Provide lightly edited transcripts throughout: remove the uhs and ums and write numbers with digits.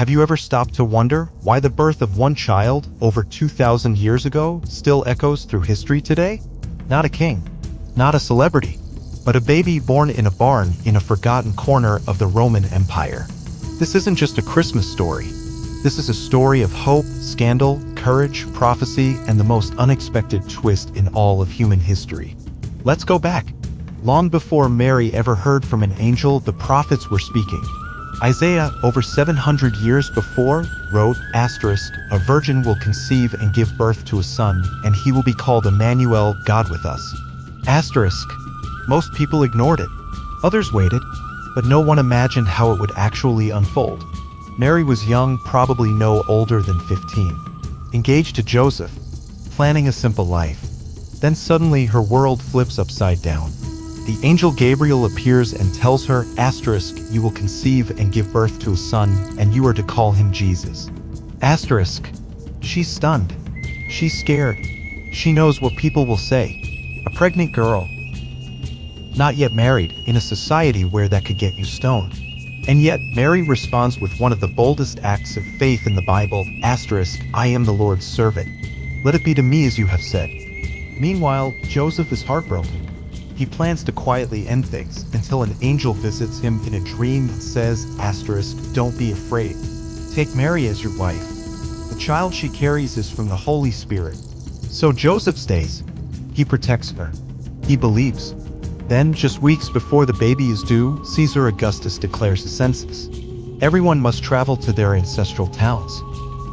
Have you ever stopped to wonder why the birth of one child over 2,000 years ago still echoes through history today? Not a king, not a celebrity, but a baby born in a barn in a forgotten corner of the Roman Empire. This isn't just a Christmas story. This is a story of hope, scandal, courage, prophecy, and the most unexpected twist in all of human history. Let's go back. Long before Mary ever heard from an angel, the prophets were speaking. Isaiah, over 700 years before, wrote, "A virgin will conceive and give birth to a son, and he will be called Emmanuel, God with us." Most people ignored it. Others waited, but no one imagined how it would actually unfold. Mary was young, probably no older than 15, engaged to Joseph, planning a simple life. Then suddenly her world flips upside down. The angel Gabriel appears and tells her, "You will conceive and give birth to a son, and you are to call him Jesus." She's stunned. She's scared. She knows what people will say. A pregnant girl, not yet married, in a society where that could get you stoned. And yet, Mary responds with one of the boldest acts of faith in the Bible, "I am the Lord's servant. Let it be to me as you have said." Meanwhile, Joseph is heartbroken. He plans to quietly end things until an angel visits him in a dream and says, "Don't be afraid. Take Mary as your wife. The child she carries is from the Holy Spirit." So Joseph stays. He protects her. He believes. Then, just weeks before the baby is due, Caesar Augustus declares a census. Everyone must travel to their ancestral towns.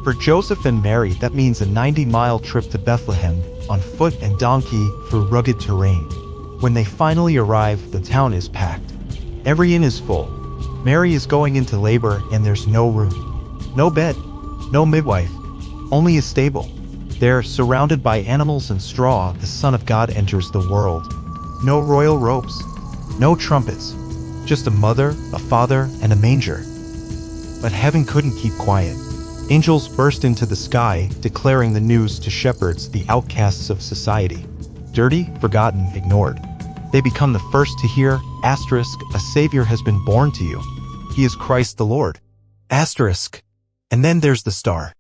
For Joseph and Mary, that means a 90-mile trip to Bethlehem, on foot and donkey, through rugged terrain. When they finally arrive, the town is packed. Every inn is full. Mary is going into labor and there's no room. No bed, no midwife, only a stable. There, surrounded by animals and straw, the Son of God enters the world. No royal robes, no trumpets, just a mother, a father, and a manger. But heaven couldn't keep quiet. Angels burst into the sky, declaring the news to shepherds, the outcasts of society. Dirty, forgotten, ignored. They become the first to hear, "A Savior has been born to you. He is Christ the Lord." And then there's the star.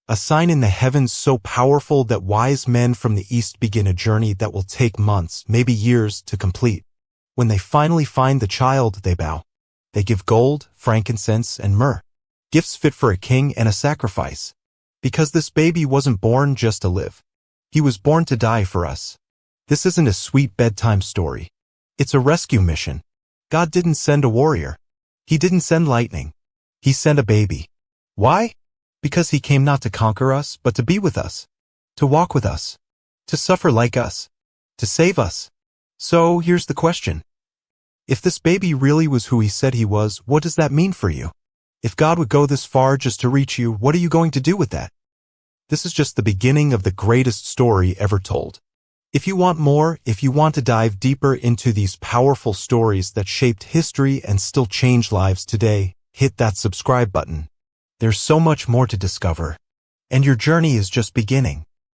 A sign in the heavens so powerful that wise men from the east begin a journey that will take months, maybe years, to complete. When they finally find the child, they bow. They give gold, frankincense, and myrrh. Gifts fit for a king and a sacrifice. Because this baby wasn't born just to live. He was born to die for us. This isn't a sweet bedtime story. It's a rescue mission. God didn't send a warrior. He didn't send lightning. He sent a baby. Why? Because he came not to conquer us, but to be with us. To walk with us. To suffer like us. To save us. So, here's the question. If this baby really was who he said he was, what does that mean for you? If God would go this far just to reach you, what are you going to do with that? This is just the beginning of the greatest story ever told. If you want more, if you want to dive deeper into these powerful stories that shaped history and still change lives today, hit that subscribe button. There's so much more to discover. And your journey is just beginning.